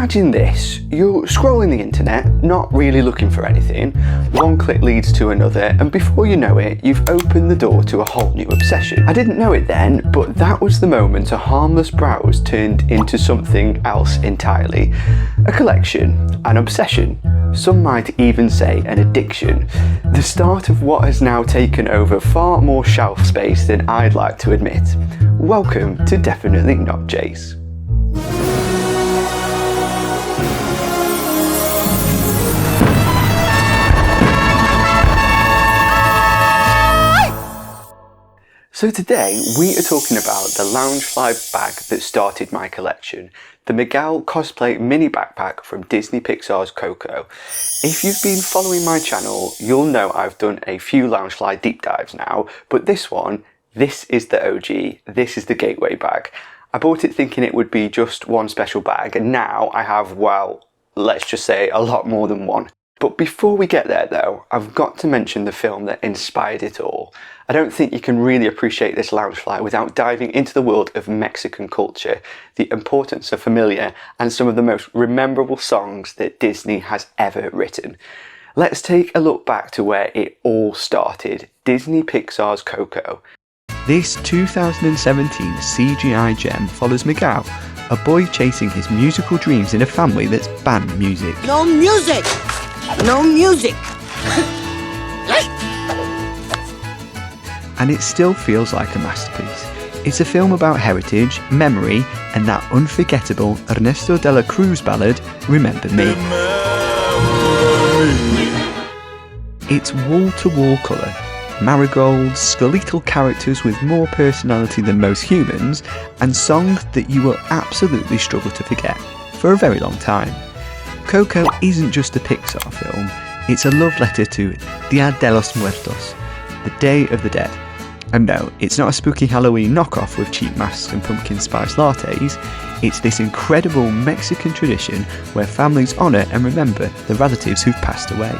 Imagine this, you're scrolling the internet, not really looking for anything, one click leads to another, and before you know it, you've opened the door to a whole new obsession. I didn't know it then, but that was the moment a harmless browse turned into something else entirely. A collection, an obsession, some might even say an addiction. The start of what has now taken over far more shelf space than I'd like to admit. Welcome to Definitely Not Jace. So today we are talking about the Loungefly bag that started my collection, the Miguel Cosplay mini backpack from Disney Pixar's COCO. If you've been following my channel, you'll know I've done a few Loungefly deep dives now, but this is the OG, this is the gateway bag. I bought it thinking it would be just one special bag, and now I have, well, let's just say a lot more than one. But before we get there though, I've got to mention the film that inspired it all. I don't think you can really appreciate this Loungefly without diving into the world of Mexican culture, the importance of familia, and some of the most memorable songs that Disney has ever written. Let's take a look back to where it all started, Disney Pixar's COCO. This 2017 CGI gem follows Miguel, a boy chasing his musical dreams in a family that's banned music. No music! No music! And it still feels like a masterpiece. It's a film about heritage, memory, and that unforgettable Ernesto de la Cruz ballad, Remember Me. It's wall-to-wall colour, marigolds, skeletal characters with more personality than most humans, and songs that you will absolutely struggle to forget for a very long time. COCO isn't just a Pixar film, it's a love letter to Dia de los Muertos, the Day of the Dead. And no, it's not a spooky Halloween knockoff with cheap masks and pumpkin spice lattes, it's this incredible Mexican tradition where families honour and remember the relatives who've passed away.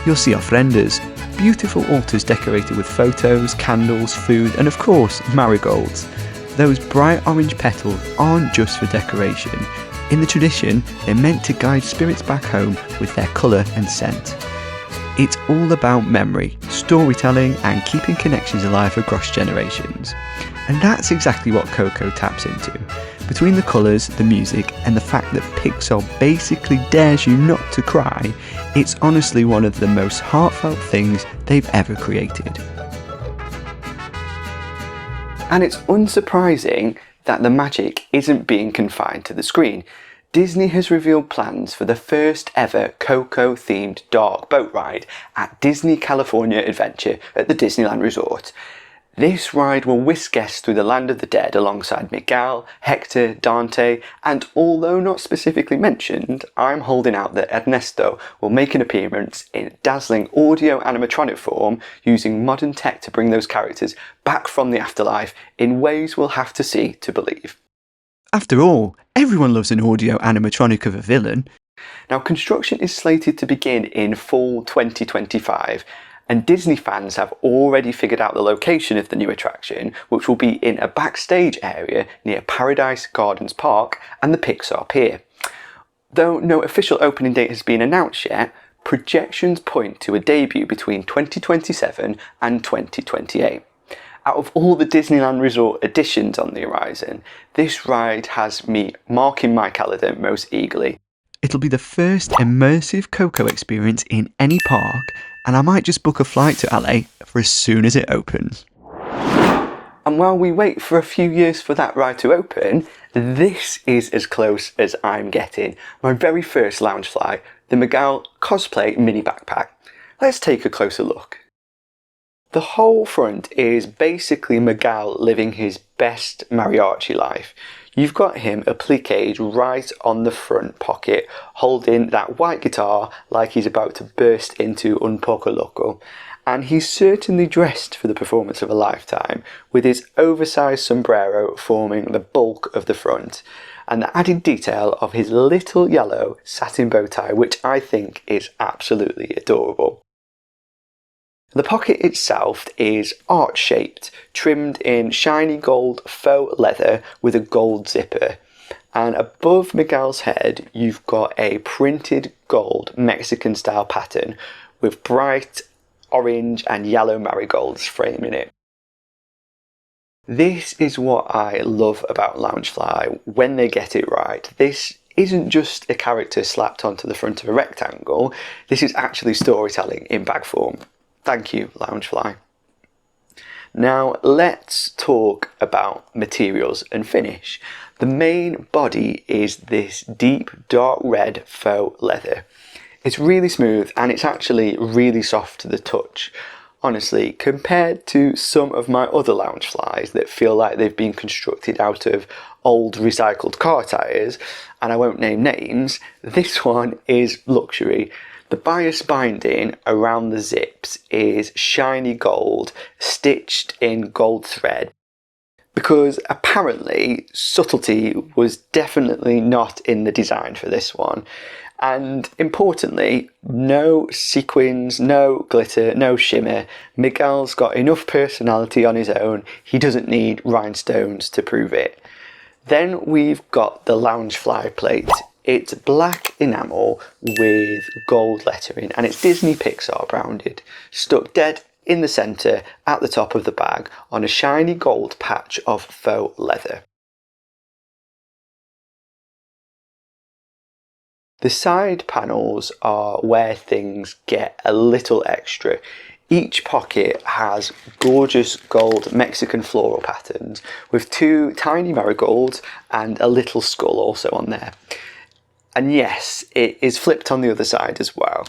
You'll see ofrendas, beautiful altars decorated with photos, candles, food, and of course, marigolds. Those bright orange petals aren't just for decoration. In the tradition, they're meant to guide spirits back home with their colour and scent. It's all about memory, storytelling, and keeping connections alive across generations. And that's exactly what COCO taps into. Between the colours, the music, and the fact that Pixar basically dares you not to cry, it's honestly one of the most heartfelt things they've ever created. And it's unsurprising that the magic isn't being confined to the screen. Disney has revealed plans for the first ever COCO themed dark boat ride at Disney California Adventure at the Disneyland Resort. This ride will whisk guests through the land of the dead alongside Miguel, Hector, Dante, and although not specifically mentioned, I'm holding out that Ernesto will make an appearance in dazzling audio animatronic form using modern tech to bring those characters back from the afterlife in ways we'll have to see to believe. After all, everyone loves an audio animatronic of a villain. Now, construction is slated to begin in fall 2025, and Disney fans have already figured out the location of the new attraction, which will be in a backstage area near Paradise Gardens Park and the Pixar Pier. Though no official opening date has been announced yet, projections point to a debut between 2027 and 2028. Out of all the Disneyland Resort additions on the horizon, this ride has me marking my calendar most eagerly. It'll be the first immersive COCO experience in any park, and I might just book a flight to LA for as soon as it opens. And while we wait for a few years for that ride to open, this is as close as I'm getting. My very first Loungefly, the Miguel Cosplay mini backpack. Let's take a closer look. The whole front is basically Miguel living his best mariachi life. You've got him appliqued right on the front pocket, holding that white guitar like he's about to burst into Un Poco Loco. And he's certainly dressed for the performance of a lifetime, with his oversized sombrero forming the bulk of the front, and the added detail of his little yellow satin bow tie, which I think is absolutely adorable. The pocket itself is arch-shaped, trimmed in shiny gold faux leather with a gold zipper. And above Miguel's head, you've got a printed gold Mexican style pattern with bright orange and yellow marigolds framing it. This is what I love about Loungefly when they get it right. This isn't just a character slapped onto the front of a rectangle, this is actually storytelling in bag form. Thank you, Loungefly. Now let's talk about materials and finish. The main body is this deep dark red faux leather. It's really smooth and it's actually really soft to the touch. Honestly, compared to some of my other Loungeflies that feel like they've been constructed out of old recycled car tyres, and I won't name names, this one is luxury. The bias binding around the zips is shiny gold, stitched in gold thread, because apparently subtlety was definitely not in the design for this one. And importantly, no sequins, no glitter, no shimmer. Miguel's got enough personality on his own, he doesn't need rhinestones to prove it. Then we've got the Loungefly Plate. It's black enamel with gold lettering and it's Disney Pixar branded, stuck dead in the centre at the top of the bag on a shiny gold patch of faux leather. The side panels are where things get a little extra. Each pocket has gorgeous gold Mexican floral patterns with two tiny marigolds and a little skull also on there. And yes, it is flipped on the other side as well,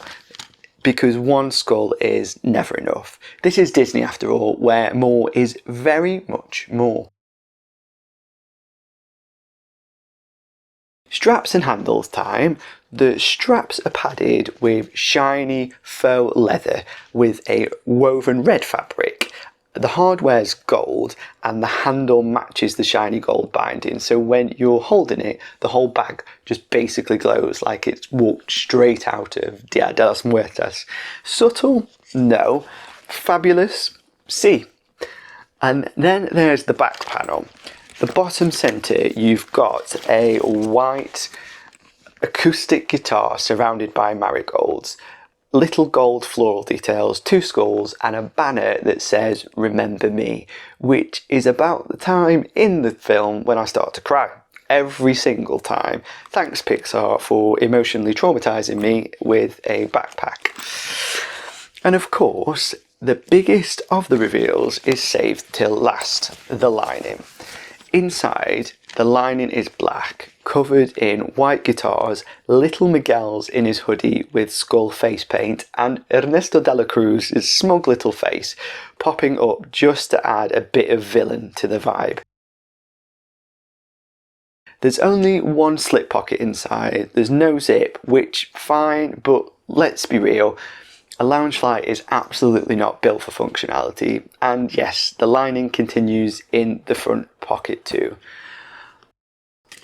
because one skull is never enough. This is Disney after all, where more is very much more. Straps and handles time. The straps are padded with shiny faux leather with a woven red fabric. The hardware's gold and the handle matches the shiny gold binding, so when you're holding it, the whole bag just basically glows like it's walked straight out of Dia de los Muertos. Subtle? No. Fabulous? Si. And then there's the back panel. The bottom centre, you've got a white acoustic guitar surrounded by marigolds, little gold floral details, two skulls and a banner that says "Remember Me," which is about the time in the film when I start to cry. Every single time. Thanks Pixar for emotionally traumatising me with a backpack. And of course, the biggest of the reveals is saved till last, the lining. Inside, the lining is black, covered in white guitars, little Miguel's in his hoodie with skull face paint, and Ernesto de la Cruz's smug little face popping up just to add a bit of villain to the vibe. There's only one slip pocket inside, there's no zip, which fine, but let's be real, a Loungefly is absolutely not built for functionality, and yes, the lining continues in the front pocket too.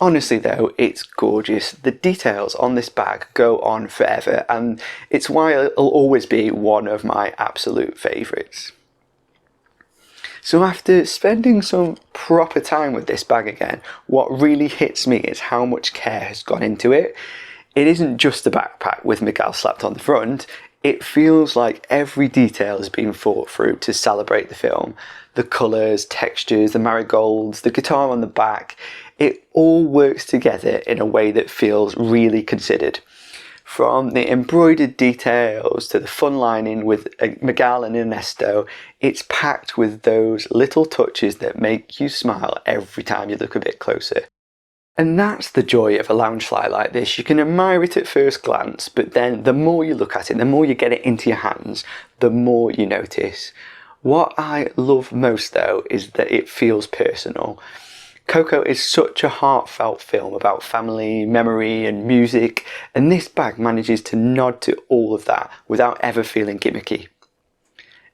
Honestly though, it's gorgeous. The details on this bag go on forever, and it's why it'll always be one of my absolute favourites. So after spending some proper time with this bag again, what really hits me is how much care has gone into it. It isn't just a backpack with Miguel slapped on the front, it feels like every detail has been thought through to celebrate the film. The colours, textures, the marigolds, the guitar on the back, it all works together in a way that feels really considered. From the embroidered details to the fun lining with Miguel and Ernesto, it's packed with those little touches that make you smile every time you look a bit closer. And that's the joy of a Loungefly like this. You can admire it at first glance, but then the more you look at it, the more you get it into your hands, the more you notice. What I love most though is that it feels personal. COCO is such a heartfelt film about family, memory and music, and this bag manages to nod to all of that without ever feeling gimmicky.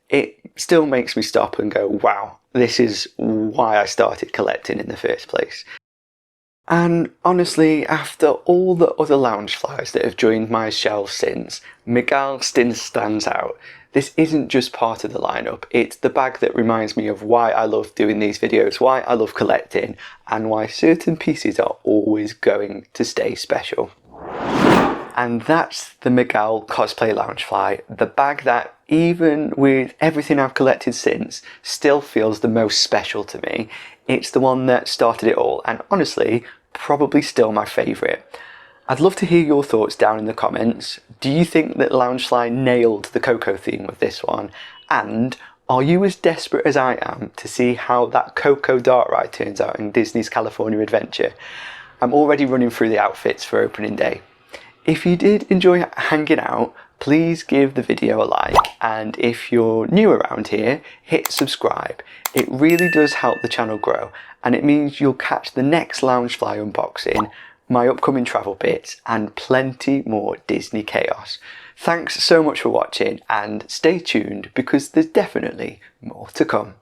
It still makes me stop and go, wow, this is why I started collecting in the first place. And honestly, after all the other Loungeflies that have joined my shelves since, Miguel still stands out. this isn't just part of the lineup, it's the bag that reminds me of why I love doing these videos, why I love collecting, and why certain pieces are always going to stay special. And that's the Miguel Cosplay Loungefly, the bag that, even with everything I've collected since, still feels the most special to me. It's the one that started it all, and honestly, probably still my favourite. I'd love to hear your thoughts down in the comments. Do you think that Loungefly nailed the COCO theme with this one? And are you as desperate as I am to see how that COCO dark ride turns out in Disney's California Adventure? I'm already running through the outfits for opening day. If you did enjoy hanging out, please give the video a like, and if you're new around here, hit subscribe. It really does help the channel grow, and it means you'll catch the next Loungefly unboxing, my upcoming travel bits, and plenty more Disney chaos. Thanks so much for watching, and stay tuned because there's definitely more to come.